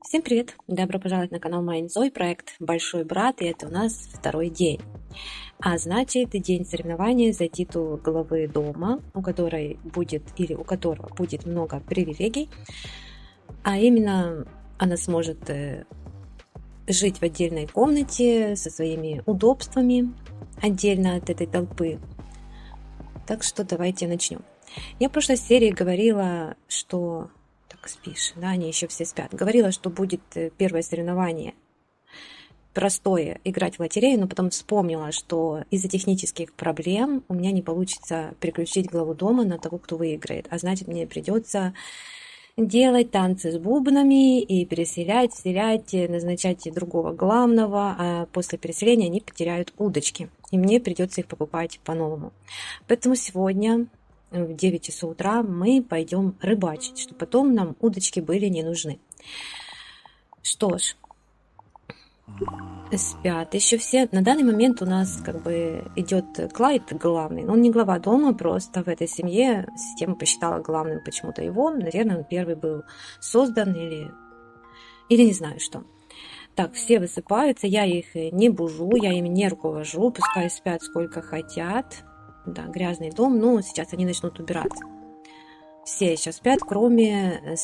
Всем привет! Добро пожаловать на канал Майнзой, проект Большой Брат, и это у нас второй день. А значит, день соревнования за титул главы дома, у которой будет или у которого будет много привилегий, а именно она сможет жить в отдельной комнате со своими удобствами, отдельно от этой толпы. Так что давайте начнем. Я в прошлой серии говорила, что... Так спишь, да, они еще все спят. Говорила, что будет первое соревнование простое, играть в лотерею, но потом вспомнила, что из-за технических проблем у меня не получится переключить главу дома на того, кто выиграет. А значит, мне придется делать танцы с бубнами и переселять, вселять, назначать другого главного, а после переселения они потеряют удочки, и мне придется их покупать по-новому. Поэтому сегодня в 9 часов утра мы пойдем рыбачить, чтобы потом нам удочки были не нужны. Что ж, спят еще все. На данный момент у нас как бы идет Клайд главный, но он не глава дома, просто в этой семье система посчитала главным почему-то его. Наверное, он первый был создан или не знаю что. Так, все высыпаются, я их не бужу, я ими не руковожу, пускай спят сколько хотят. Да, грязный дом, но сейчас они начнут убираться. Все сейчас спят, кроме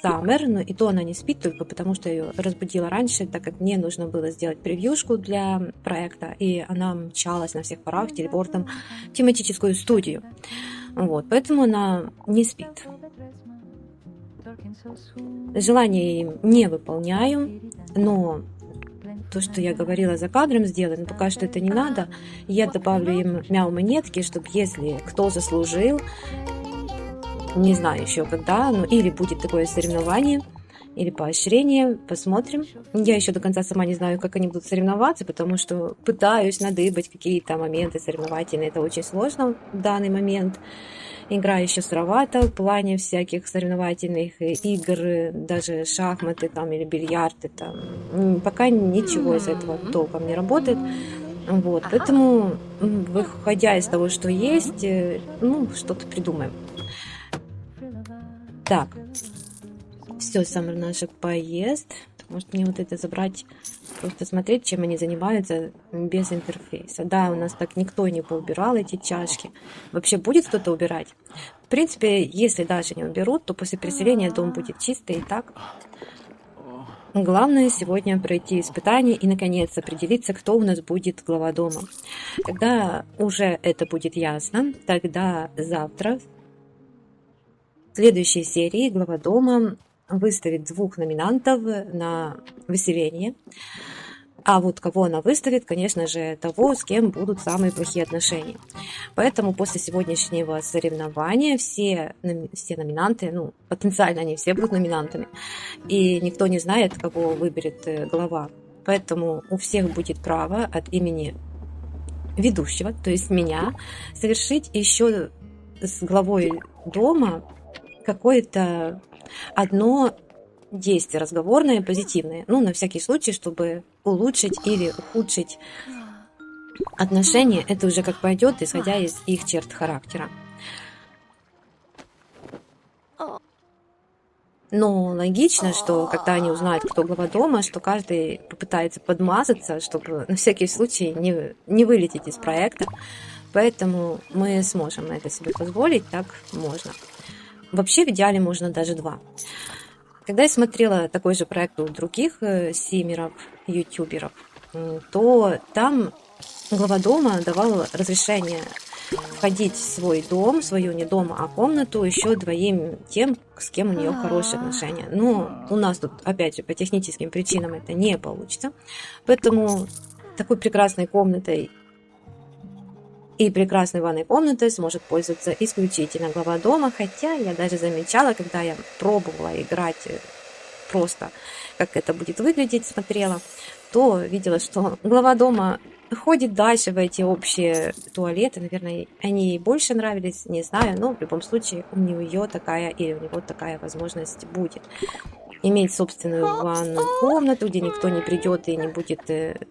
Саммер, но и то она не спит только потому, что я ее разбудила раньше, так как мне нужно было сделать превьюшку для проекта, и она мчалась на всех парах телепортом в тематическую студию. Вот, поэтому она не спит. Желания им не выполняю, но то, что я говорила за кадром сделать, но пока что это не надо. Я добавлю им мяу-монетки, чтобы если кто заслужил, не знаю еще когда, но или будет такое соревнование, или поощрение, посмотрим. Я еще до конца сама не знаю, как они будут соревноваться, потому что пытаюсь надыбать какие-то моменты соревновательные. Это очень сложно в данный момент. Игра еще сыровата в плане всяких соревновательных игр, даже шахматы там или бильярды там. Пока ничего из этого толком не работает. Вот, поэтому, выходя из того, что есть, что-то придумаем. Так, все, Саммер наша поест. Может мне вот это забрать, просто смотреть, чем они занимаются без интерфейса. Да, у нас так никто не поубирал эти чашки. Вообще будет кто-то убирать? В принципе, если даже не уберут, то после переселения дом будет чистый и так. Главное сегодня пройти испытание и, наконец, определиться, кто у нас будет глава дома. Когда уже это будет ясно, тогда завтра в следующей серии глава дома выставит 2 номинантов на выселение. А вот кого она выставит, конечно же, того, с кем будут самые плохие отношения. Поэтому после сегодняшнего соревнования все номинанты, потенциально они все будут номинантами, и никто не знает, кого выберет глава. Поэтому у всех будет право от имени ведущего, то есть меня, совершить еще с главой дома какое-то одно действие разговорное, позитивное. На всякий случай, чтобы улучшить или ухудшить отношения. Это уже как пойдет, исходя из их черт характера. Но логично, что когда они узнают, кто глава дома, что каждый попытается подмазаться, чтобы на всякий случай не вылететь из проекта. Поэтому мы сможем это себе позволить, так можно. Вообще в идеале можно даже 2. Когда я смотрела такой же проект у других стримеров, ютуберов, то там глава дома давал разрешение входить в свой дом, свою не дом, а комнату еще 2 тем, с кем у нее хорошие отношения. Но у нас тут, опять же, по техническим причинам это не получится. Поэтому такой прекрасной комнатой и прекрасной ванной комнатой сможет пользоваться исключительно глава дома, хотя я даже замечала, когда я пробовала играть просто, как это будет выглядеть, смотрела, то видела, что глава дома ходит дальше в эти общие туалеты. Наверное, они ей больше нравились, не знаю, но в любом случае у нее такая или у него такая возможность будет. Иметь собственную ванную комнату, где никто не придет и не будет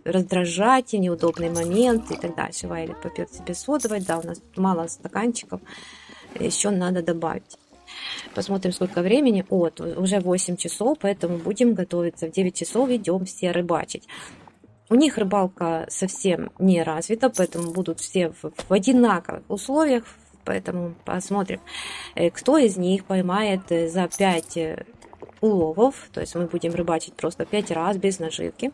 раздражать, и неудобный момент и так дальше. Вайлет попьет себе содовой, да, у нас мало стаканчиков, еще надо добавить. Посмотрим, сколько времени. Вот, уже 8 часов, поэтому будем готовиться. В 9 часов идем все рыбачить. У них рыбалка совсем не развита, поэтому будут все в одинаковых условиях. Поэтому посмотрим, кто из них поймает за 5 уловов. То есть мы будем рыбачить просто 5 раз без наживки.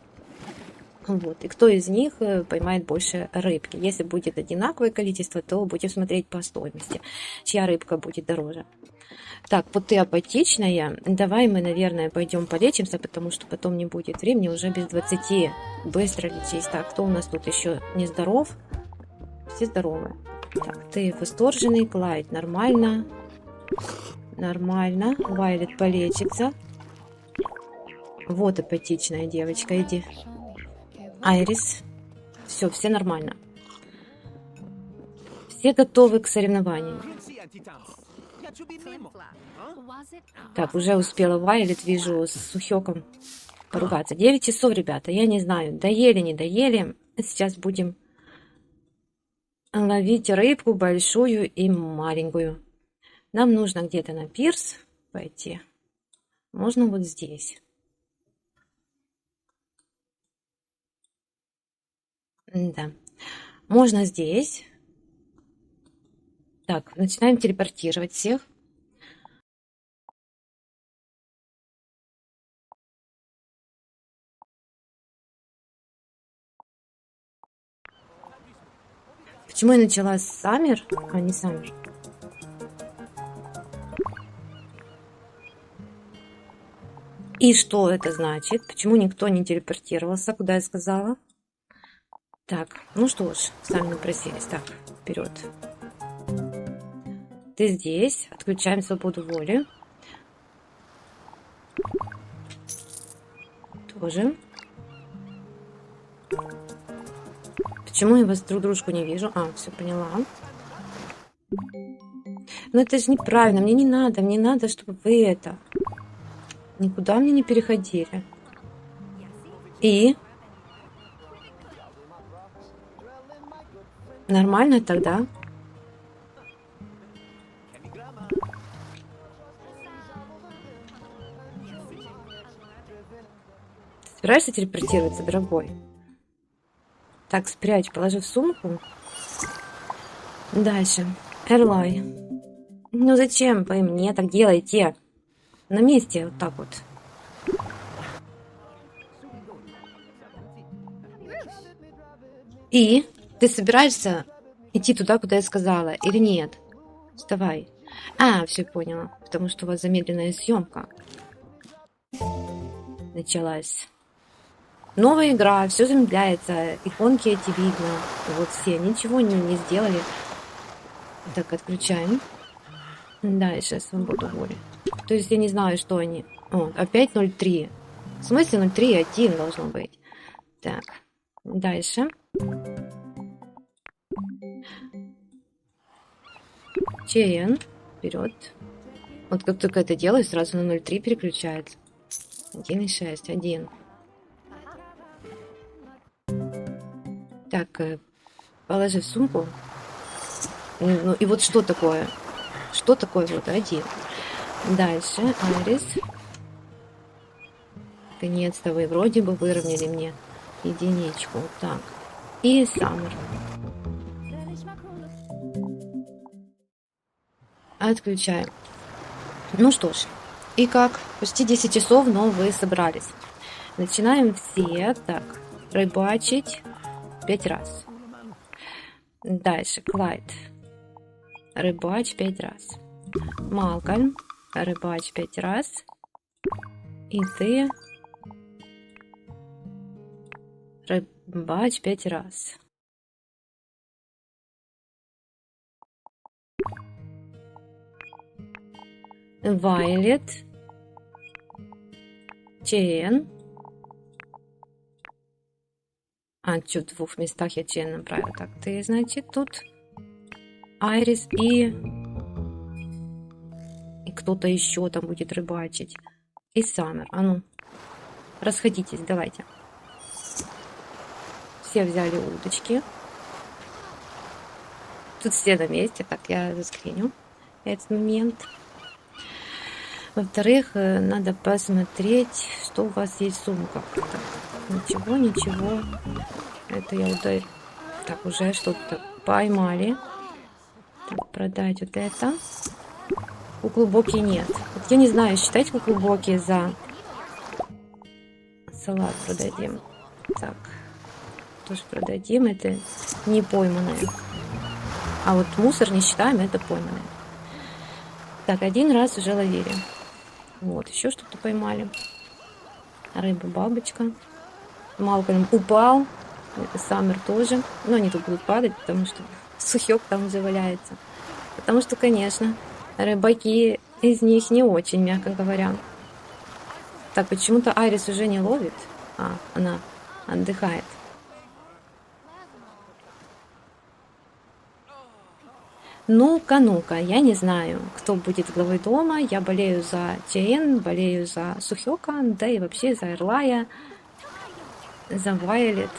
Вот. И кто из них поймает больше рыбки. Если будет одинаковое количество, то будем смотреть по стоимости, чья рыбка будет дороже. Так, вот ты апатичная. Давай мы, наверное, пойдем полечимся, потому что потом не будет времени, уже без 20. Быстро лечись. Так, кто у нас тут еще нездоров? Все здоровы. Так, ты восторженный, Клайд, нормально. Нормально. Вайлет полечится. Вот апатичная девочка, иди. Айрис. Все нормально. Все готовы к соревнованию. Так, уже успела Вайлет, вижу, с Сухёком поругаться. 9 часов, ребята, я не знаю, доели, не доели. Сейчас будем ловить рыбку большую и маленькую. Нам нужно где-то на пирс пойти. Можно вот здесь. Да. Можно здесь. Так, начинаем телепортировать всех. Почему я начала с Саммер, а не Саммер? И что это значит? Почему никто не телепортировался, куда я сказала? Так, ну что ж, сами напросились. Так, вперед. Ты здесь. Отключаем свободу воли. Тоже. Почему я вас друг дружку не вижу? А, все поняла. Но это же неправильно. Мне не надо, чтобы вы это... Никуда мне не переходили. И? Нормально тогда? Ты собираешься телепортироваться, дорогой? Так, спрячь, положи в сумку. Дальше. Эрлай. Ну зачем вы мне так делаете? На месте вот так вот. И? Ты собираешься идти туда, куда я сказала, или нет? Вставай. А, все поняла. Потому что у вас замедленная съемка началась. Новая игра, все замедляется, иконки эти видно. Вот все, ничего не сделали. Так, отключаем. Дальше, свободу воли. То есть я не знаю, что они... О, опять 0.3. В смысле 0.3.1 должно быть. Так, дальше. ЧН. Вперед. Вот как только это делаю, сразу на 0.3 переключается. 1.6, 1. Так, положи в сумку. Ну и вот что такое? Что такое вот 1? Дальше, Айрис. Наконец-то вы вроде бы выровняли мне единичку. Так. И Саммер. Отключаем. Ну что ж. И как? Почти 10 часов, но вы собрались. Начинаем все. Так. Рыбачить 5 раз. Дальше. Клайд. Рыбач 5 раз. Малкольм. Рыбач 5 раз. И ты... Рыбач 5 раз. Вайлет. Чен. А, что, в 2 местах я Чен направила. Так, ты, значит, тут Айрис и кто-то еще там будет рыбачить. И Саммер. А ну, расходитесь, давайте. Все взяли удочки. Тут все на месте. Так, я заскриню этот момент. Во-вторых, надо посмотреть, что у вас есть в сумках. Так, ничего, ничего. Это я ударю. Так, уже что-то поймали. Так, продать вот это. Глубокий нет. Вот я не знаю, считать глубокие за салат продадим. Так, тоже продадим. Это не пойманное. А вот мусор не считаем, это пойманное. Так, один раз уже ловили. Вот, еще что-то поймали. Рыба-бабочка. Малкольм упал. Это Саммер тоже. Но они тут будут падать, потому что сухек там уже валяется. Потому что, конечно, рыбаки из них не очень, мягко говоря. Так, почему-то Айрис уже не ловит. А, она отдыхает. Ну-ка, я не знаю, кто будет главой дома. Я болею за Чейн, болею за Сухёка, да и вообще за Эрлая, за Вайолет.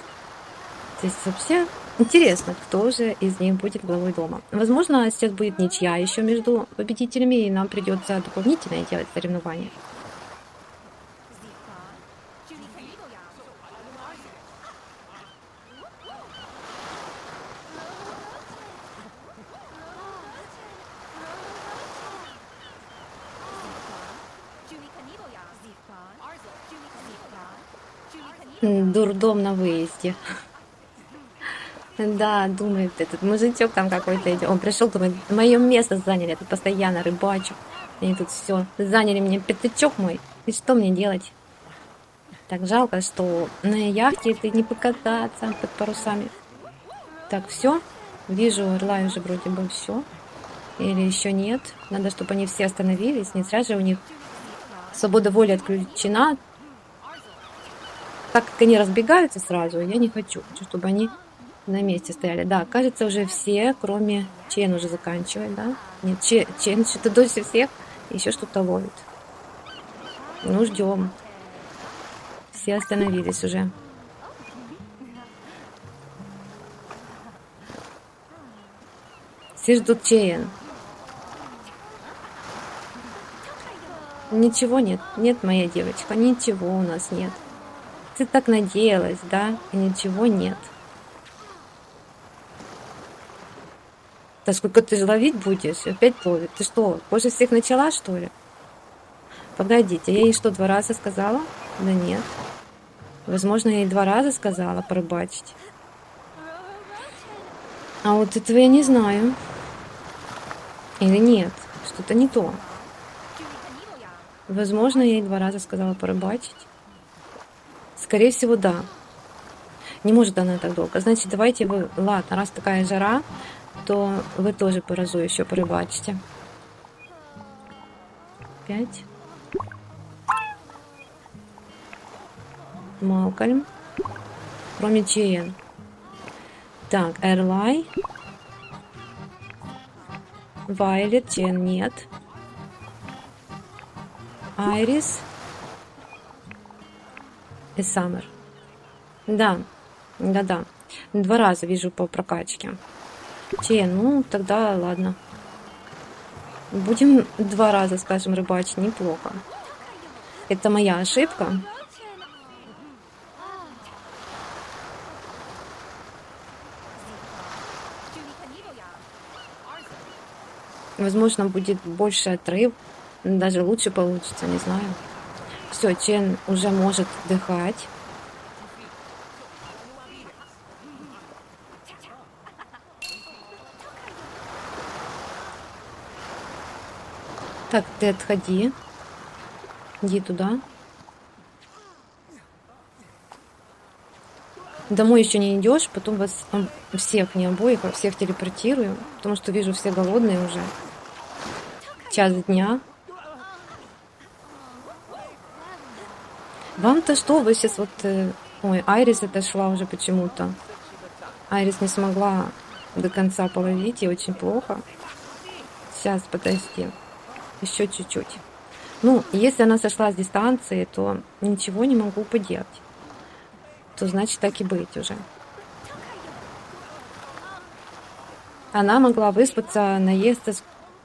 То есть вообще интересно, кто же из них будет главой дома. Возможно, сейчас будет ничья еще между победителями, и нам придется дополнительно делать соревнования. Дурдом на выезде. Да, думает этот мужичок там какой-то идет. Он пришел, думает, мое место заняли, я тут постоянно рыбачу. Они тут все заняли мне пятачок мой. И что мне делать? Так жалко, что на яхте это не покататься под парусами. Так, все. Вижу, Эрлай уже вроде бы все. Или еще нет. Надо, чтобы они все остановились. Не зря же у них свобода воли отключена. Так как они разбегаются сразу, я не хочу. Хочу, чтобы они на месте стояли. Да, кажется, уже все, кроме Чен уже заканчивает, да? Нет, Чен что-то дольше всех еще что-то ловит. Ну, ждем. Все остановились уже. Все ждут Чен. Ничего нет. Нет, моя девочка, ничего у нас нет. Ты так надеялась, да? И ничего нет. Да сколько ты же ловить будешь? Опять ловит. Ты что, позже всех начала, что ли? Погодите, я ей что, 2 раза сказала? Да нет. Возможно, я ей 2 раза сказала порыбачить. А вот этого я не знаю. Или нет. Что-то не то. Возможно, я ей 2 раза сказала порыбачить. Скорее всего, да. Не может она так долго. Значит, давайте вы... Ладно, раз такая жара, то вы тоже по разу еще порыбачите. 5. Малкольм. Кроме Чейн. Так, Эрлай. Вайлет, Чейн нет. Айрис. И Саммер. Да. 2 раза вижу по прокачке. Чейн, ну тогда ладно. Будем 2 раза, скажем, рыбачить. Неплохо. Это моя ошибка. Возможно, будет больше отрыв. Даже лучше получится, не знаю. Все, Чен уже может отдыхать. Так, ты отходи. Иди туда. Домой еще не идешь, потом вас всех, не обоих, а всех телепортирую, потому что вижу, все голодные уже. 1:00 Вам-то что? Вы сейчас вот... Ой, Айрис отошла уже почему-то. Айрис не смогла до конца половить, и очень плохо. Сейчас, подожди. Еще чуть-чуть. Ну, если она сошла с дистанции, то ничего не могу поделать. То значит так и быть уже. Она могла выспаться, наесться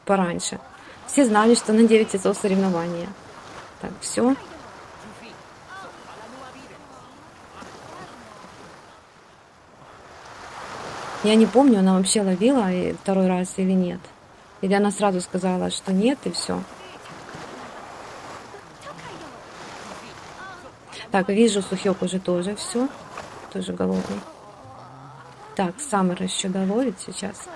пораньше. Все знали, что на 9 часов соревнования. Так, все. Я не помню, она вообще ловила и второй раз или нет. Или она сразу сказала, что нет, и все. Так, вижу, Сухёк уже тоже все. Тоже голодный. Так, Саммер еще доловит сейчас.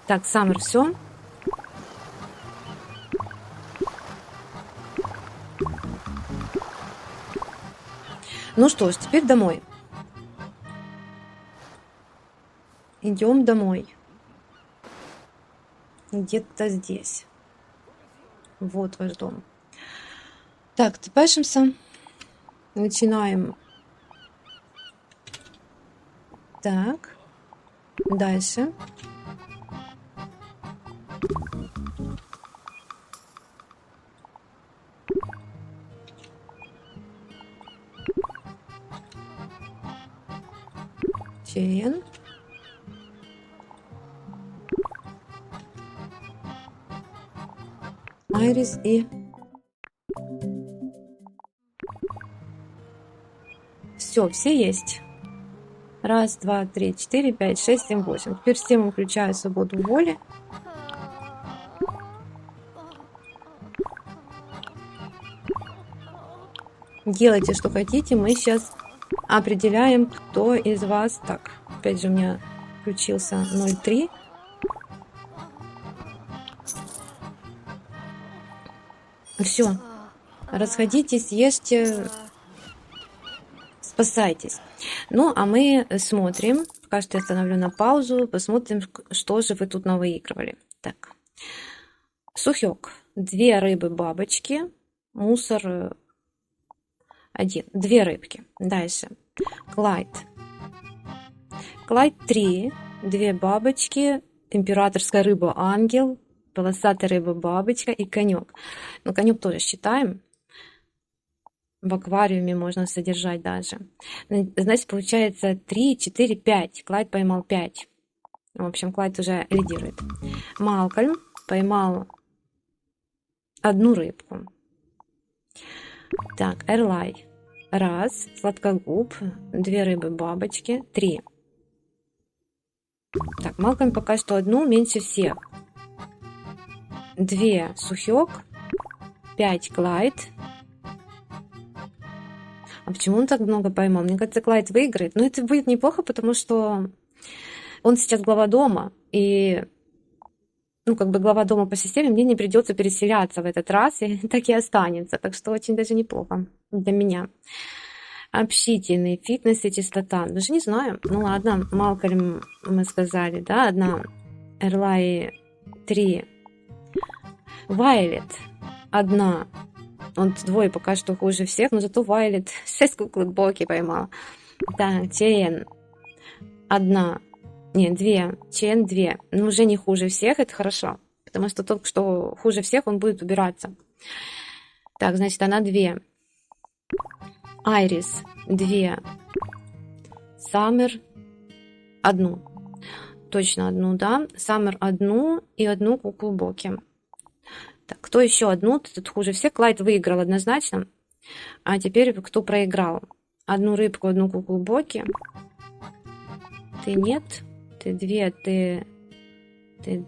Так, Саммер все. Ну что ж, теперь домой. Идем домой. Где-то здесь. Вот ваш дом. Так, тепешимся. Начинаем. Так. Дальше. Чейен. Айрис и... все есть. Раз, два, три, четыре, пять, шесть, семь, восемь. Теперь всем включаю свободу воли. Делайте, что хотите. Мы сейчас определяем, кто из вас... Так, опять же у меня включился 0,3. Все. Расходитесь, ешьте, спасайтесь. Ну, а мы смотрим. Пока что я остановлю на паузу. Посмотрим, что же вы тут навыигрывали. Так. Сухёк. 2 рыбы-бабочки. Мусор 1. 2 рыбки. Дальше. Клайд. Клайд 3. 2 бабочки. Императорская рыба-ангел. Полосатая рыба-бабочка и конек. Ну, конек тоже считаем. В аквариуме можно содержать даже. Значит, получается 3, 4, 5. Клайд поймал 5. В общем, Клайд уже лидирует. Малкольм поймал 1 рыбку. Так, Эрлай. 1. Сладкогуб. 2 рыбы-бабочки. 3. Так, Малкольм пока что 1 меньше всех. 2 Сухёк. 5 Клайд. А почему он так много поймал? Мне кажется, Клайд выиграет. Но это будет неплохо, потому что он сейчас глава дома. И, ну, как бы глава дома по системе, мне не придется переселяться в этот раз. И так и останется. Так что очень даже неплохо для меня. Общительный, фитнес и чистота. Даже не знаю. Ну ладно, Малкольм мы сказали, да? 1. Эрлай 3. Вайлет 1. Он 2 пока что хуже всех, но зато Вайлет 6 куклы Боки поймал. Так, Чейен 1. Нет, 2. Чейен 2. Ну, уже не хуже всех, это хорошо. Потому что тот, что хуже всех, он будет убираться. Так, значит, она 2. Айрис 2. Саммер 1. Точно 1, да. Саммер 1 и 1 куклу Боки. Так, кто еще 1? Тут хуже всех. Клайд выиграл однозначно. А теперь кто проиграл? 1 рыбку, 1 куклу Боки. Ты нет. Ты 2, ты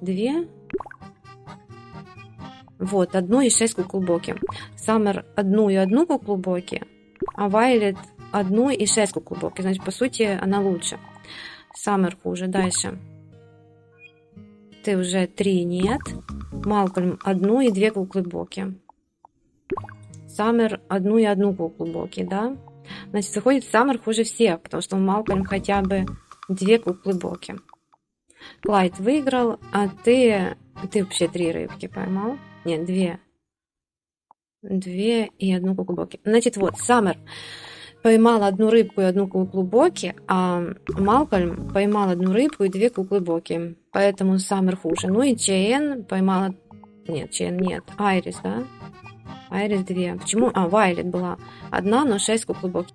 2. Вот, 1 и 6 кукол Боки. Саммер 1 и 1 куклу Боки. А Вайлет 1 и 6 кукол Боки. Значит, по сути, она лучше. Саммер хуже. Дальше. Ты уже 3 нет. Малкольм 1 и 2 куклы Боки. Саммер 1 и 1 куклу Боки, да? Значит, выходит, Саммер хуже всех, потому что у Малкольм хотя бы 2 куклы Боки. Клайд выиграл, а ты вообще 3 рыбки поймал? Нет, 2. 2 и 1 куклу Боки. Значит, вот, Саммер поймал 1 рыбку и 1 куклу Боки, а Малкольм поймал 1 рыбку и 2 куклы Боки. Поэтому Саммер хуже. Ну и Чейен поймала... Нет, Чейен нет. Айрис, да? Айрис 2. Почему? А, Вайлет была 1, но 6 куклы Боки.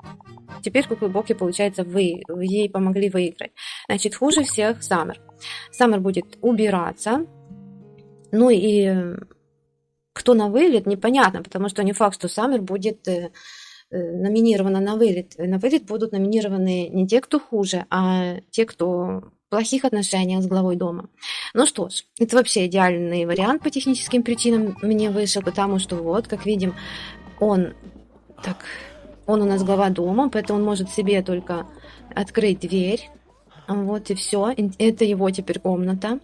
Теперь куклы-боки, получается, вы ей помогли выиграть. Значит, хуже всех Саммер. Саммер будет убираться. Ну и кто на вылет, непонятно, потому что не факт, что Саммер будет номинирована на вылет. На вылет будут номинированы не те, кто хуже, а те, кто в плохих отношениях с главой дома. Ну что ж, это вообще идеальный вариант по техническим причинам мне вышел, потому что вот, как видим, он у нас глава дома, поэтому он может себе только открыть дверь. Вот и все. Это его теперь комната.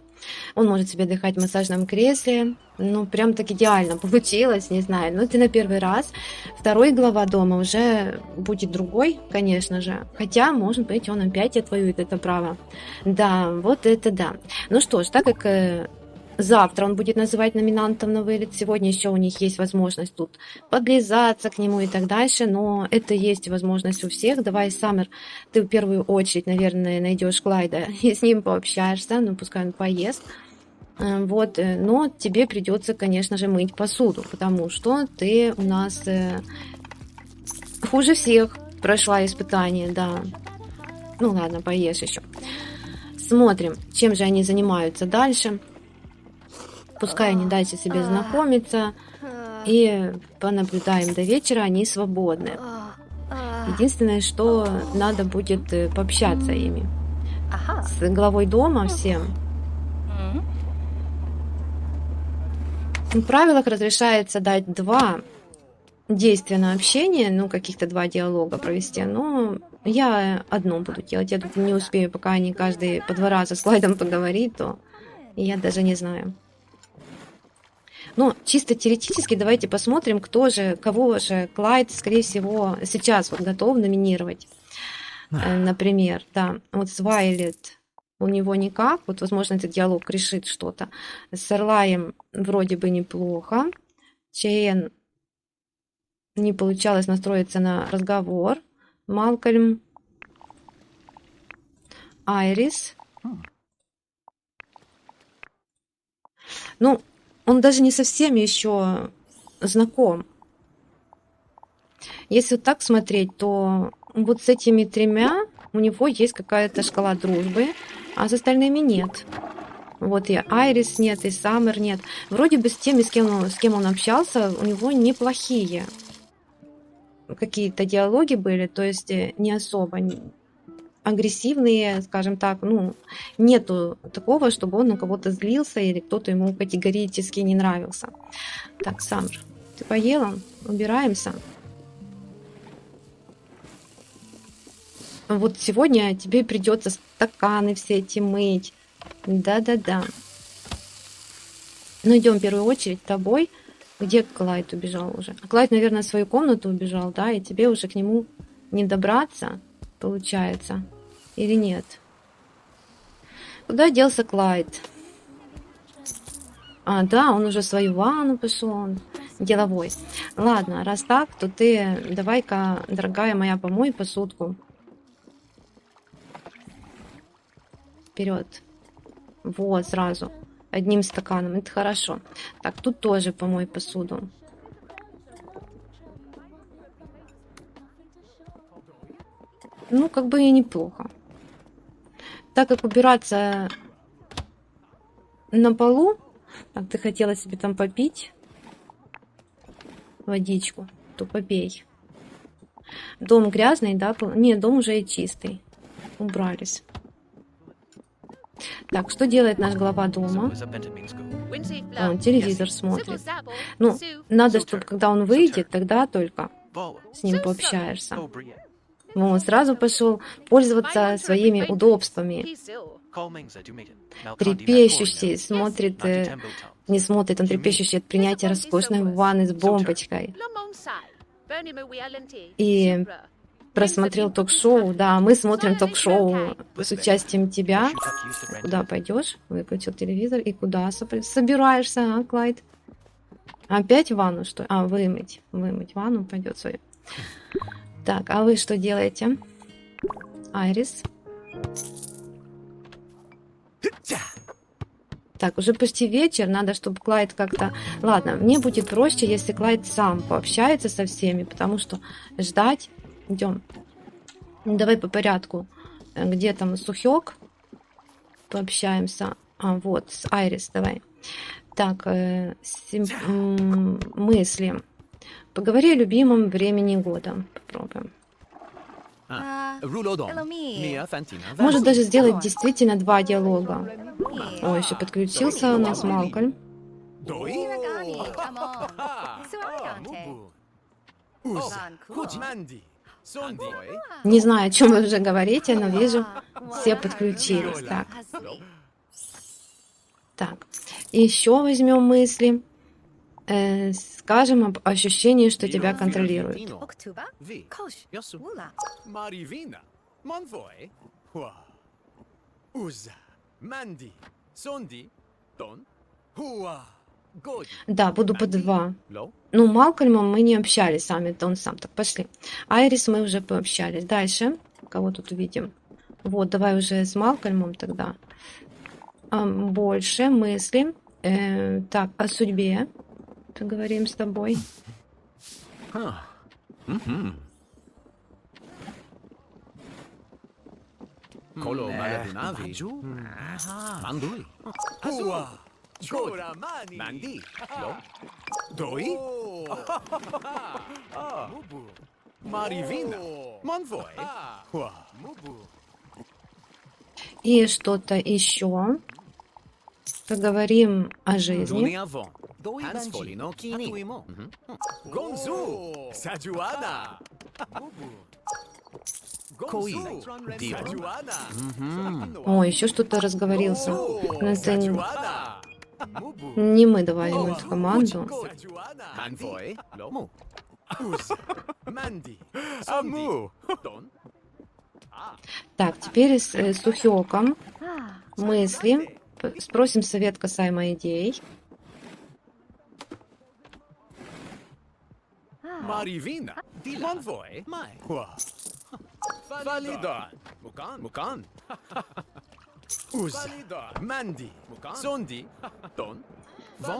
Он может себе отдыхать в массажном кресле. Ну, прям так идеально получилось, не знаю. Но это на первый раз. Второй глава дома уже будет другой, конечно же. Хотя, может быть, он опять отвоюет это право. Да, вот это да. Ну что ж, так как завтра он будет называть номинантов на вылет, сегодня еще у них есть возможность тут подлизаться к нему и так дальше, но это есть возможность у всех. Давай, Саммер, ты в первую очередь, наверное, найдешь Клайда и с ним пообщаешься, ну пускай он поест. Вот, но тебе придется, конечно же, мыть посуду, потому что ты у нас хуже всех прошла испытание, да. Ну ладно, поешь еще. Смотрим, чем же они занимаются дальше. Пускай они дальше себе знакомятся, и понаблюдаем до вечера, они свободны. Единственное, что надо будет пообщаться ими. С главой дома всем. В правилах разрешается дать 2 действия на общение, ну, каких-то 2 диалога провести, но я одно буду делать. Я тут не успею, пока они каждый по 2 раза с Клайдом поговорит, то я даже не знаю. Но чисто теоретически давайте посмотрим, кого же Клайд, скорее всего, сейчас вот готов номинировать. Например, да, вот с Вайлет у него никак, вот, возможно, этот диалог решит что-то. С Эрлаем вроде бы неплохо. Чейн не получалось настроиться на разговор. Малкольм. Айрис. Ну, он даже не совсем еще знаком. Если вот так смотреть, то вот с этими 3 у него есть какая-то шкала дружбы, а с остальными нет. Вот и Айрис нет, и Саммер нет. Вроде бы с теми, с кем он общался, у него неплохие какие-то диалоги были, то есть не особо агрессивные, скажем так, ну, нету такого, чтобы он на кого-то злился или кто-то ему категорически не нравился. Так, Саммер, ты поела? Убираемся. Вот сегодня тебе придется стаканы все эти мыть. Да-да-да. Ну, идем в первую очередь с тобой. Где Клайд убежал уже? Клайд, наверное, в свою комнату убежал, да, и тебе уже к нему не добраться, получается, или нет? Куда делся Клайд? А, да, он уже в свою ванну пошел, он деловой. Ладно, раз так, то ты давай-ка, дорогая моя, помой посудку. Вперед. Вот, сразу. Одним стаканом. Это хорошо. Так, тут тоже помой посуду. Ну, как бы и неплохо. Так как убираться на полу, так ты хотела себе там попить водичку, то попей. Дом грязный, да? Нет, дом уже и чистый. Убрались. Так, что делает наш глава дома? Он телевизор смотрит. Ну, надо, чтобы когда он выйдет, тогда только с ним пообщаешься. Он сразу пошел пользоваться своими удобствами. Трепещущий, смотрит, не смотрит, он трепещущий от принятия роскошной ванны с бомбочкой. И просмотрел ток-шоу. Да, мы смотрим ток-шоу с участием тебя. Куда пойдешь? Выключил телевизор. И куда собираешься, а, Клайд? Опять в ванну, что ли? А, вымыть. Вымыть ванну пойдет свою. Так, а вы что делаете? Айрис. Так, уже почти вечер, надо, чтобы Клайд как-то... Ладно, мне будет проще, если Клайд сам пообщается со всеми, потому что ждать... Идем. Давай по порядку. Где там Сухёк? Пообщаемся. А, вот, с Айрис, давай. Так, мысли. Поговори о любимом времени года. Попробуем. Может даже сделать действительно 2 диалога. О, еще подключился у нас Малкольм. Не знаю, о чем вы уже говорите, но вижу, все подключились. Так. Еще возьмем мысли. Скажем об ощущении, что тебя контролируют. Да, буду по 2. Ну, Малкольмом мы не общались сами, это он сам. Так, пошли. Айрис мы уже пообщались. Дальше. Кого тут увидим? Вот, давай уже с Малкольмом тогда. Больше мысли. Так, о судьбе. Поговорим с тобой. И что-то еще. Поговорим о жизни. О, еще что-то разговорился. Но это не мы давали ему эту команду. Так, теперь с Сухёком мысли. Спросим совет касаемо идей.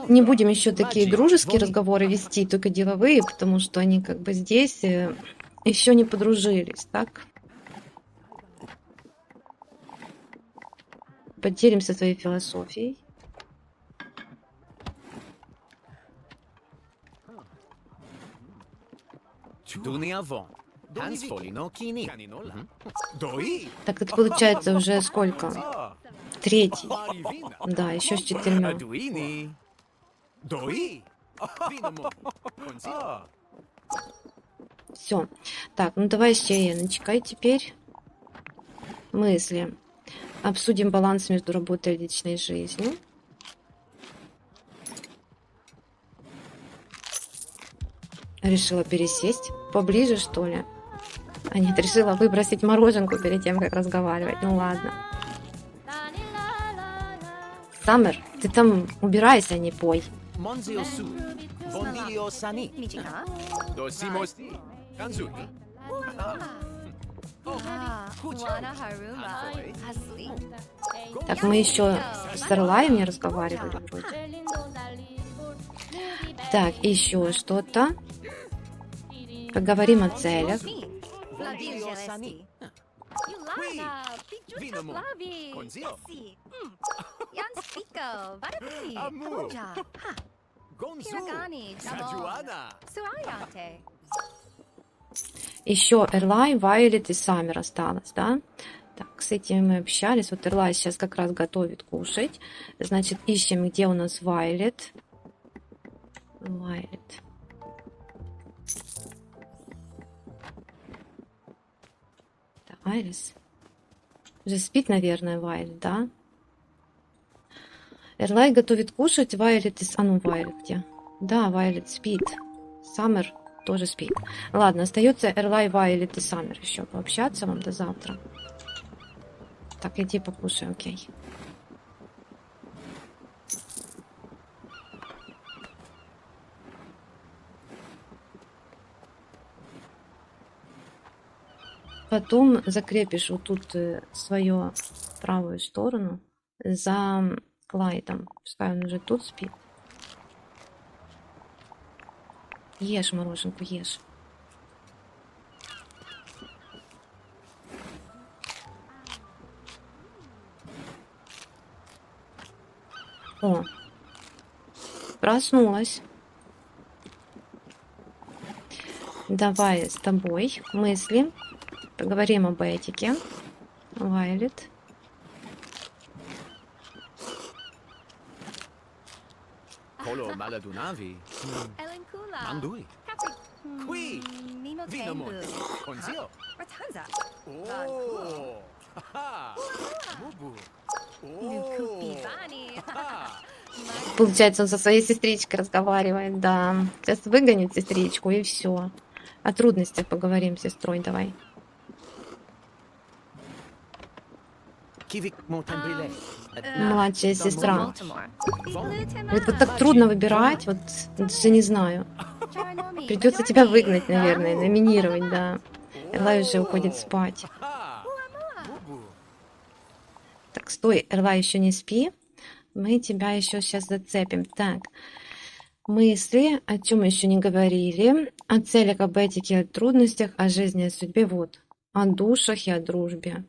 Не будем еще такие дружеские разговоры вести, только деловые, потому что они как бы здесь еще не подружились, так? Поделимся своей философией. Так это получается уже сколько? 3. Да, еще с 4. Все. Так, ну давай с Чаеночкой теперь. Мысли. Обсудим баланс между работой и личной жизнью. Решила пересесть поближе, что ли? А нет, решила выбросить мороженку перед тем, как разговаривать. Ну ладно. Саммер, ты там убирайся, не пой. Так, мы еще с Эрлаем не разговаривали вроде. Так, еще что-то. Поговорим о целях. Еще Эрлай, Вайлет и Саммер осталось, да? Так, с этими мы общались. Вот Эрлай сейчас как раз готовит кушать. Значит, ищем, где у нас Вайлет. Вайлет. Так, Айрис. Уже спит, наверное, Вайлет, да? Эрлай готовит кушать, Вайлет... А ну, Вайлет где? Да, Вайлет спит. Саммер тоже спит. Ладно, остается Эрлай, Вайлет и Саммер еще пообщаться вам до завтра. Так, иди покушай, окей. Потом закрепишь вот тут свою правую сторону за Клайдом. Пускай он уже тут спит. Ешь мороженку, ешь. О, проснулась. Давай с тобой мысли. Поговорим об этике. Вайлет. Kolo Maladunavi. Elinkula. Mandui. Capri. Qui. Nino Vinomon. Tengu. Konzio. Ratanza. Oh. Haha. Mubu. Nuku Oh. Pivani. Haha. Получается, он со своей сестричкой разговаривает, да. Сейчас выгонит сестричку и все. О трудностях поговорим с сестрой, давай. Kivik Montembrille. Младшая сестра. Baltimore. Говорит, вот так трудно выбирать, вот даже не знаю. Придется тебя выгнать, наверное, номинировать, да. Эрлай уже уходит спать. Haha. Mubu. Так, стой, Эрлай, еще не спи. Мы тебя еще сейчас зацепим. Так, мысли, о чем мы еще не говорили. О целях, об этике, о трудностях, о жизни, о судьбе. Вот, о душах и о дружбе.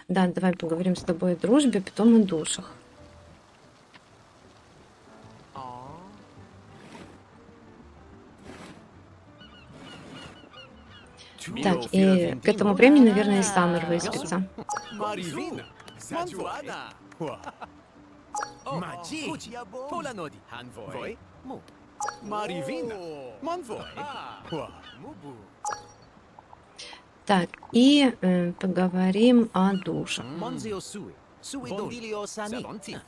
Да, давай поговорим с тобой о дружбе, потом о душах. Так, и к этому времени, наверное, и Саммер выспится. Marivina. Sajuana. Maji. Polanodi. Hanvoy. Mu. Marivina. Monvoy. Mubu. Так, и поговорим о душах. Monzio Sui. Sui Bondilio Sani. Savonti.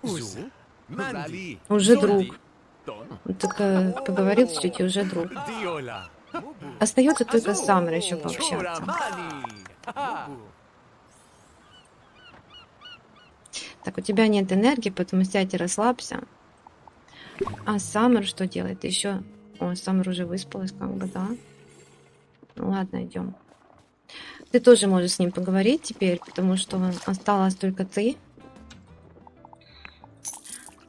Zu. Mandi. Уже друг. Don. Так поговорил чуть-чуть, и уже друг. Diola. Остается только с Саммер еще пообщаться. Choramani. Так, у тебя нет энергии, поэтому сядь и расслабься. А Саммер что делает? Еще... О, Саммер уже выспалась, как бы, да? Ну ладно, идем. Ты тоже можешь с ним поговорить теперь, потому что осталась только ты.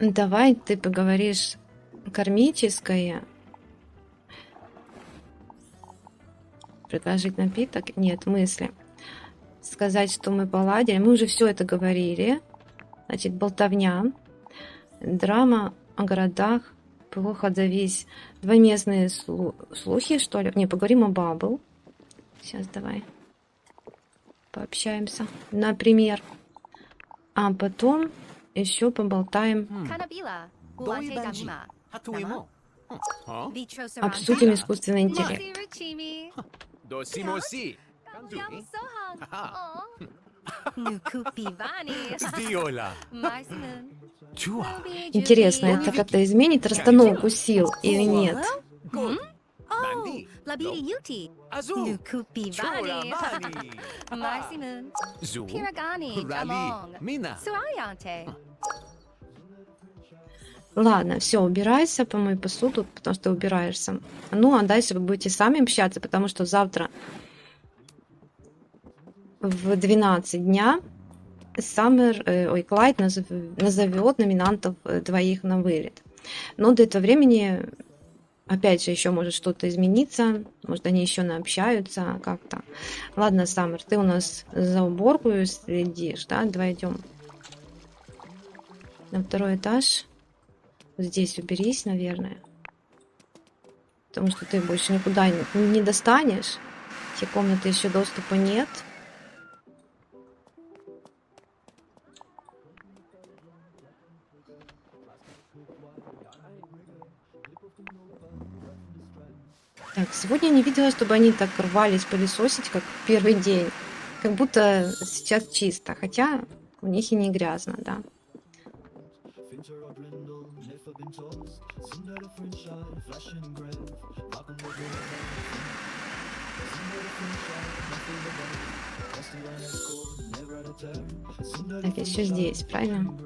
Давай ты поговоришь кармическое. Предложить напиток? Нет, мысли. Сказать, что мы поладили. Мы уже все это говорили. Значит, болтовня. Драма о городах. Плохо завись. Двуместные слухи, что ли? Не, поговорим о Бабл. Сейчас давай пообщаемся. Например. А потом еще поболтаем. Kanabila. Doi Uante Banji. Damima. Hatuimo. Vitro Обсудим Saranta. искусственный интеллект. Masi Ruchimi. Dosimosi. Yam Sohang. Haha. Nuku Pivani. Diola. Marsimun. Chua. Интересно, это как-то изменит расстановку сил или нет? Good. Oh, Mandi. Labiri Yuti. Azu. Nuku Pivani. Choramani. Marsimun. Zu. Piragani. Rali. Jamong. Mina. Surayante. Ладно, все, убирайся, помой посуду, потому что ты убираешься. Ну, а дальше вы будете сами общаться, потому что завтра в 12 дня Клайд назовет номинантов двоих на вылет. Но до этого времени, опять же, еще может что-то измениться, может, они еще наобщаются как-то. Ладно, Саммер, ты у нас за уборку следишь, да? Давай идем на второй этаж. Здесь уберись, наверное. Потому что ты больше никуда не достанешь. В те комнаты еще доступа нет. Так, сегодня я не видела, чтобы они так рвались пылесосить, как в первый день. Как будто сейчас чисто. Хотя у них и не грязно, да. Так, еще здесь, правильно?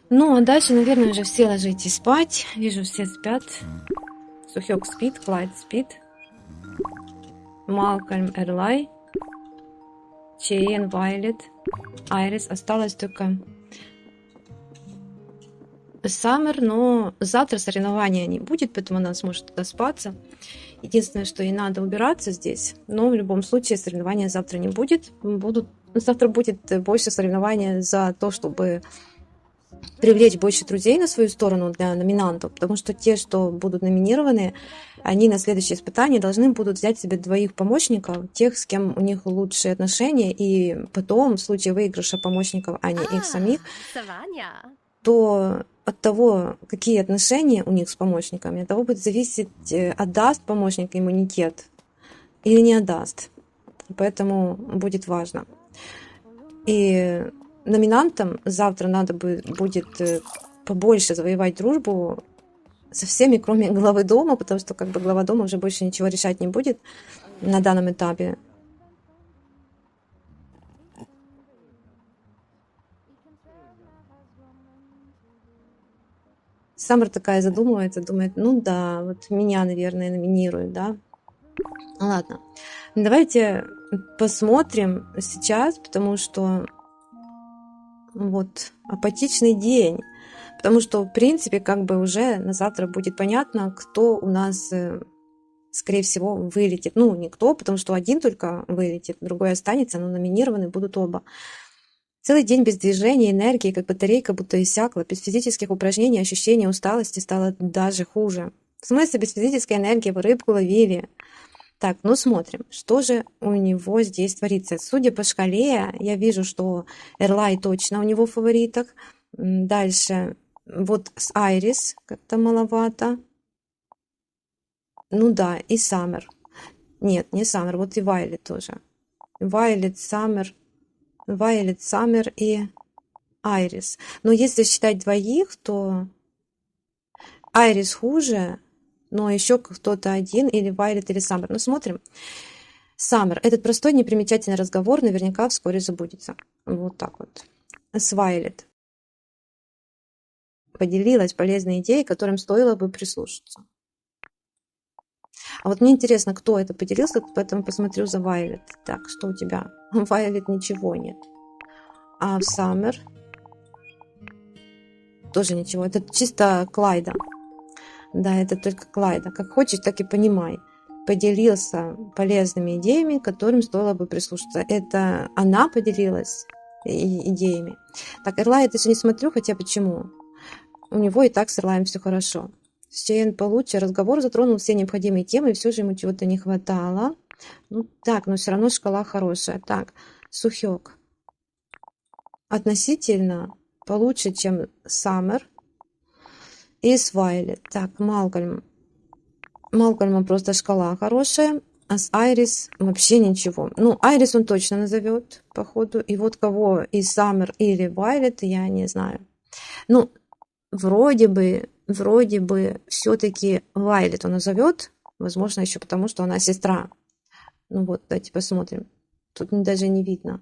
Ну, а дальше, наверное, уже все ложитесь спать. Вижу, все спят. Сухёк спит, Клайд спит. Малкольм, Эрлай, Чейн, Вайлет, Айрис. Осталось только Саммер, но завтра соревнования не будет, поэтому она сможет отоспаться. Единственное, что ей надо убираться здесь. Но в любом случае соревнования завтра не будет. Будут Завтра будет больше соревнования за то, чтобы привлечь больше друзей на свою сторону для номинантов, потому что те, что будут номинированы, они на следующее испытание должны будут взять себе 2 помощников, тех, с кем у них лучшие отношения, и потом, в случае выигрыша помощников, а не их самих, Savanya. то от того, какие отношения у них с помощниками, от того будет зависеть, отдаст помощник иммунитет или не отдаст. Поэтому будет важно. И номинантам завтра надо будет побольше завоевать дружбу со всеми, кроме главы дома, потому что как бы глава дома уже больше ничего решать не будет на данном этапе. Саммер такая задумывается, думает, ну да, вот меня, наверное, номинируют, да. Ладно, давайте посмотрим сейчас, потому что вот апатичный день. Потому что, в принципе, как бы уже на завтра будет понятно, кто у нас, скорее всего, вылетит. Ну, никто, потому что один только вылетит, другой останется, но номинированы будут оба. Целый день без движения, энергии, как батарейка будто иссякла. Без физических упражнений ощущение усталости стало даже хуже. В смысле, без физической энергии вы рыбку ловили. Так, ну смотрим, что же у него здесь творится. Судя по шкале, я вижу, что Эрлай точно у него в фаворитах. Дальше, вот с Айрис как-то маловато. Ну да, и Саммер. Нет, не Саммер, вот и Вайлет тоже. Вайлет, Саммер и Айрис. Но если считать двоих, то Айрис хуже, но еще кто-то один, или Вайлет, или Саммер. Ну, смотрим. Саммер. Этот простой, непримечательный разговор наверняка вскоре забудется. Вот так вот. С Вайлет. Поделилась полезной идеей, к которым стоило бы прислушаться. А вот мне интересно, кто это поделился, поэтому посмотрю за Вайлет. Так, что у тебя? Вайлет ничего нет. А в Саммер тоже ничего. Это чисто Клайда. Да, это только Клайда. Как хочешь, так и понимай. Поделился полезными идеями, к которым стоило бы прислушаться. Это она поделилась идеями. Так, Эрлай я даже не смотрю, хотя почему? У него и так с Эрлаем все хорошо. С Чейн получше. Разговор затронул все необходимые темы, и все же ему чего-то не хватало. Ну так, но все равно шкала хорошая. Так, Сухёк. Относительно получше, чем Саммер и с Вайлет. Так, Малкольм. Малкольма просто шкала хорошая, а с Айрис вообще ничего. Ну, Айрис он точно назовет, походу. И вот кого из Саммер или Вайлет, я не знаю. Ну, вроде бы все-таки Вайлет он назовет. Возможно, еще потому, что она сестра. Ну вот, давайте посмотрим. Тут даже не видно.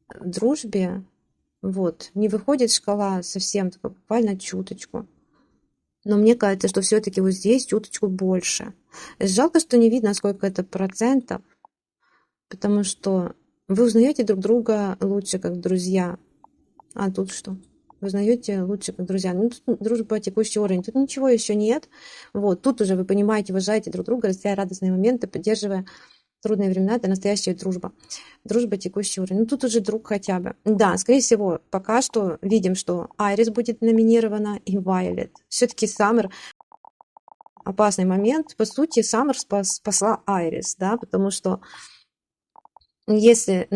В дружбе, вот, не выходит шкала совсем, только буквально чуточку. Но мне кажется, что все-таки вот здесь чуточку больше. Жалко, что не видно, сколько это процентов, потому что вы узнаете друг друга лучше, как друзья. А тут что? Вы узнаете лучше, как друзья. Ну, тут дружба, текущий уровень. Тут ничего еще нет. Вот, тут уже вы понимаете, уважаете друг друга, разделяя радостные моменты, поддерживая трудные времена. Это настоящая дружба. Дружба, текущий уровень. Ну, тут уже друг хотя бы. Да, скорее всего, пока что видим, что Айрис будет номинирована и Вайлет. Все-таки Саммер опасный момент. По сути, Саммер спасла Айрис, да, потому что если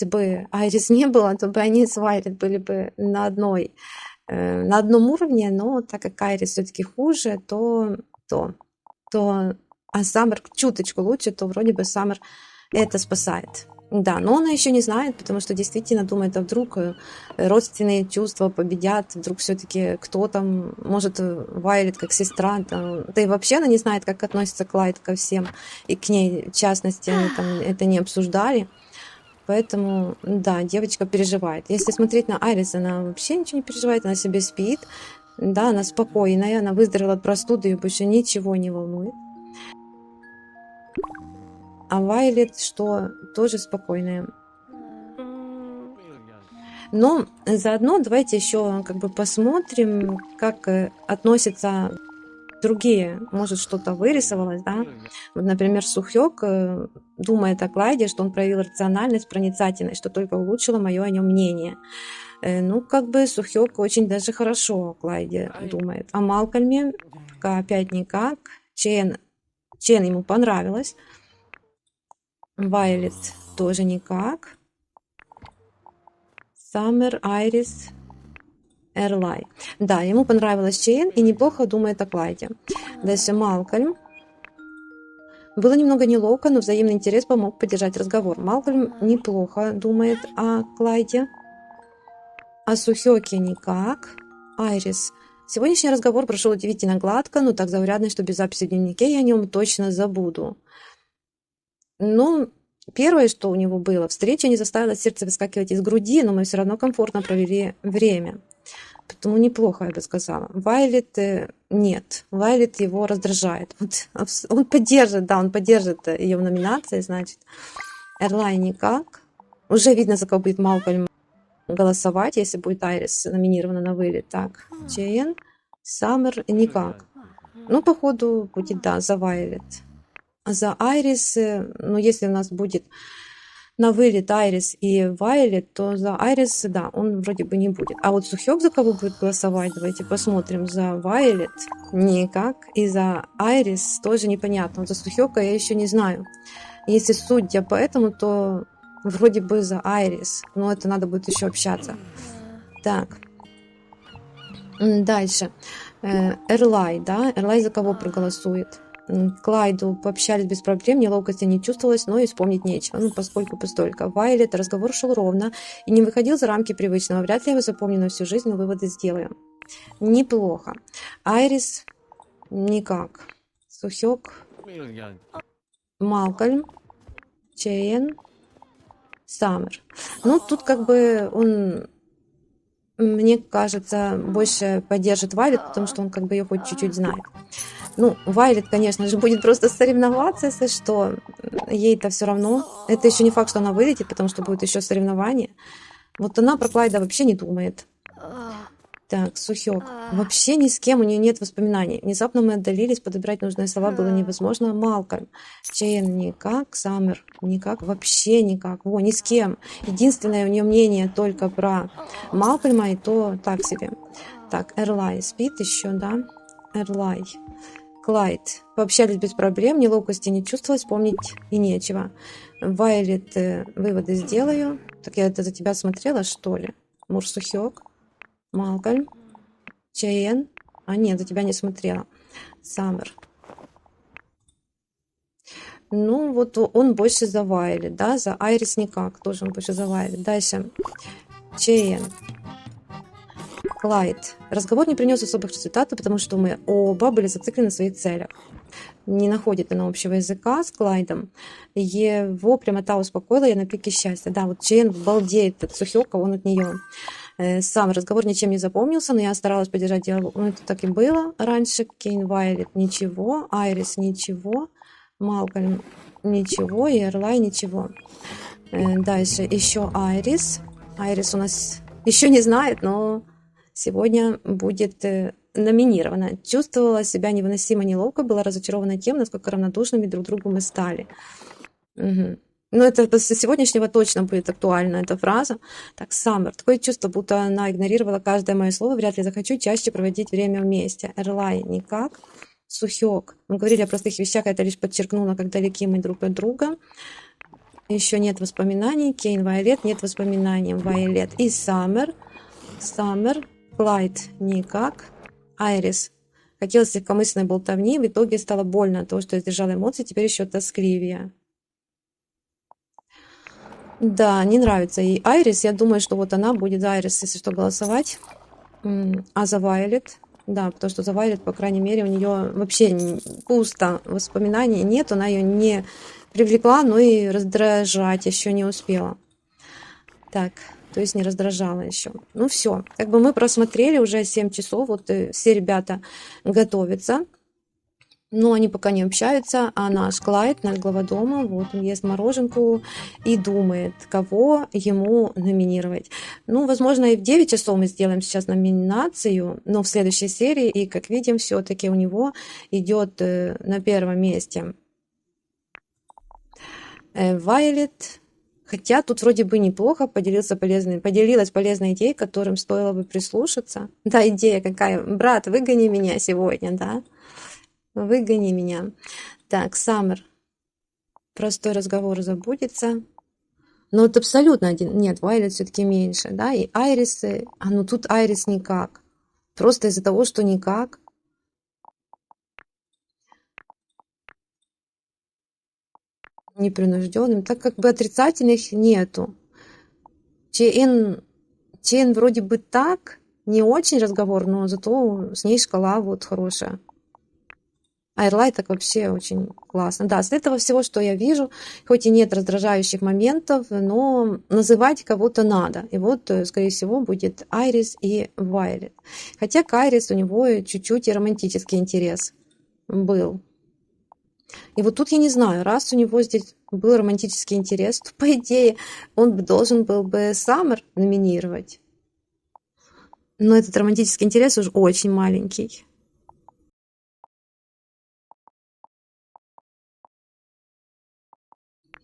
бы Айрис не было, то бы они с Вайлет были бы на одном уровне, но так как Айрис все-таки хуже, а Саммер чуточку лучше, то вроде бы Саммер это спасает. Да, но она еще не знает, потому что действительно думает, а вдруг родственные чувства победят, вдруг все-таки кто там, может, Вайлет как сестра, там, да и вообще она не знает, как относится Клайд ко всем, и к ней, в частности, они там это не обсуждали. Поэтому, да, девочка переживает. Если смотреть на Айрис, она вообще ничего не переживает, она себе спит, да, она спокойная, она выздоровела от простуды, ее больше ничего не волнует. А Вайлет, что тоже спокойная. Но заодно давайте еще как бы посмотрим, как относится другие, может, что-то вырисовалось, да. Вот, например, Сухёк думает о Клайде, что он проявил рациональность, проницательность, что только улучшило мое о нем мнение. Ну, как бы Сухёк очень даже хорошо о Клайде думает. О Малкольме пока опять никак. Чен ему понравилось. Вайлет тоже никак. Саммер, Айрис, Эрлай. Да, ему понравилась Чейн и неплохо думает о Клайде. Дальше Малкольм. Было немного неловко, но взаимный интерес помог поддержать разговор. Малкольм неплохо думает о Клайде. О Сухёке никак. Айрис. Сегодняшний разговор прошел удивительно гладко, но так заурядно, что без записи в дневнике я о нем точно забуду. Ну, первое, что у него было, встреча не заставила сердце выскакивать из груди, но мы все равно комфортно провели время. Поэтому неплохо, я бы сказала. Вайлет нет. Вайлет его раздражает. Вот, он поддержит, да, он поддержит ее в номинации, значит. Эрлай никак. Уже видно, за кого будет Малкольм голосовать, если будет Айрис номинирована на вылет. Так, Чейн, Саммер никак. Ну, походу, будет, да, за Вайлет. А за Айрис, ну, если у нас будет на вылет Айрис и Вайлет, то за Айрис, да, он вроде бы не будет. А вот Сухёк за кого будет голосовать? Давайте посмотрим. За Вайлет никак. И за Айрис тоже непонятно. Вот за Сухёка я еще не знаю. Если судя по этому, то вроде бы за Айрис. Но это надо будет еще общаться. Так. Дальше. Эрлай, да? Эрлай за кого проголосует? Клайду пообщались без проблем, неловкости не чувствовалось, но и вспомнить нечего. Ну, поскольку постолько. Вайлет, разговор шел ровно и не выходил за рамки привычного. Вряд ли я его запомню на всю жизнь, но выводы сделаем. Неплохо. Айрис никак. Сухёк, Малкольм, Чейн, Саммер. Ну, тут как бы он, мне кажется, больше поддержит Вайлет, потому что он как бы ее хоть чуть-чуть знает. Ну, Вайлет, конечно же, будет просто соревноваться, если что. Ей-то все равно. Это еще не факт, что она вылетит, потому что будет еще соревнование. Вот она про Клайда вообще не думает. Так, Сухёк. Вообще ни с кем у нее нет воспоминаний. Внезапно мы отдалились, подобрать нужные слова было невозможно. Малкольм. Чейн никак, Саммер никак, вообще никак. Во, ни с кем. Единственное у нее мнение только про Малкольма, и то так себе. Так, Эрлай спит еще, да? Эрлай. Клайд. Пообщались без проблем, неловкости не чувствовалось, помнить и нечего. Вайлет, выводы сделаю. Так я это за тебя смотрела, что ли? Мур Сухёк. Малкольм. Чейн. А нет, за тебя не смотрела. Саммер. Ну, вот он больше за Вайлет, да? За Айрис никак. Тоже он больше за Вайлет. Дальше. Чейн. Клайд. Разговор не принес особых результатов, потому что мы оба были зациклены на своих целях. Не находит она общего языка с Клайдом. Его прямота успокоила, я на пике счастья. Да, вот Чейн балдеет от Сухёка, он от нее. Сам разговор ничем не запомнился, но я старалась поддержать диалог. Ну, это так и было раньше. Кейн, Вайлет ничего, Айрис ничего, Малкольм ничего и Эрлай ничего. Дальше еще Айрис. Айрис у нас еще не знает, но сегодня будет номинирована. Чувствовала себя невыносимо неловко, была разочарована тем, насколько равнодушными друг другу мы стали. Угу. Но это после сегодняшнего точно будет актуальна эта фраза. Так, Саммер. Такое чувство, будто она игнорировала каждое мое слово. Вряд ли захочу чаще проводить время вместе. Эрлай никак. Сухёк. Мы говорили о простых вещах, это лишь подчеркнуло, как далеки мы друг от друга. Еще нет воспоминаний. Кейн, Вайлет, нет воспоминаний. Вайлет и Саммер. Саммер. Клайд никак. Айрис. Хотелось легкомысленной болтовни, в итоге стало больно от того, что я сдержала эмоции, теперь еще тоскливее. Да, не нравится ей Айрис. Я думаю, что вот она будет за Айрис, если что, голосовать. А за Вайлет? Да, потому что за Вайлет, по крайней мере, у нее вообще пусто, воспоминаний нет, она ее не привлекла, но и раздражать еще не успела. Так, то есть не раздражала еще. Ну все, как бы мы просмотрели уже 7 часов, вот все ребята готовятся. Но они пока не общаются, а наш Клайд, наш глава дома, вот он ест мороженку и думает, кого ему номинировать. Ну, возможно, и в 9 часов мы сделаем сейчас номинацию, но в следующей серии, и, как видим, все-таки у него идет на первом месте Вайлет. Хотя тут вроде бы неплохо поделилась полезной идеей, к которым стоило бы прислушаться. Да, идея какая. Брат, выгони меня сегодня, да? Выгони меня. Так, Саммер. Простой разговор забудется. Но вот абсолютно один. Нет, Вайлет все-таки меньше, да? И Айрис. Ну тут Айрис никак. Просто из-за того, что никак. Непринужденным. Так как бы отрицательных нету. Чен вроде бы так. Не очень разговор, но зато с ней шкала вот хорошая. Айрлайт так вообще очень классно. Да, с этого всего, что я вижу, хоть и нет раздражающих моментов, но называть кого-то надо. И вот, скорее всего, будет Айрис и Вайлет. Хотя к Айрис у него чуть-чуть и романтический интерес был. И вот тут я не знаю, раз у него здесь был романтический интерес, то, по идее, он должен был бы Саммер номинировать. Но этот романтический интерес уж очень маленький.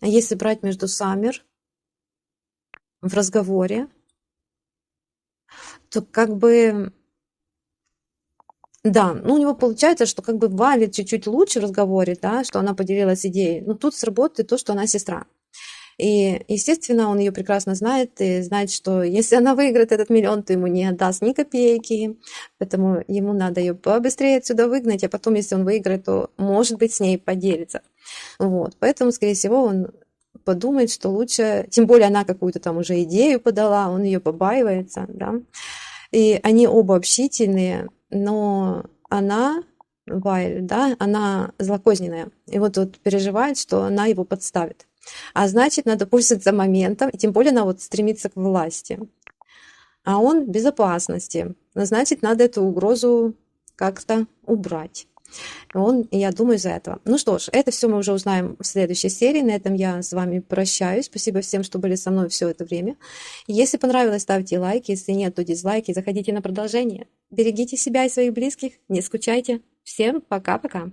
А если брать между Саммер в разговоре, то как бы, да, ну у него получается, что как бы Вайлет чуть-чуть лучше в разговоре, да, что она поделилась идеей, но тут сработает то, что она сестра. И, естественно, он ее прекрасно знает и знает, что если она выиграет этот миллион, то ему не отдаст ни копейки, поэтому ему надо ее побыстрее отсюда выгнать, а потом, если он выиграет, то, может быть, с ней поделится. Вот, поэтому, скорее всего, он подумает, что лучше, тем более она какую-то там уже идею подала, он ее побаивается, да, и они оба общительные, но она, Вайль, да, она злокозненная, и вот переживает, что она его подставит. А значит, надо пользоваться моментом, и тем более она вот стремится к власти. А он в безопасности. Значит, надо эту угрозу как-то убрать. Я думаю, из-за этого. Ну что ж, это все мы уже узнаем в следующей серии. На этом я с вами прощаюсь. Спасибо всем, что были со мной все это время. Если понравилось, ставьте лайки. Если нет, то дизлайки. Заходите на продолжение. Берегите себя и своих близких. Не скучайте. Всем пока-пока.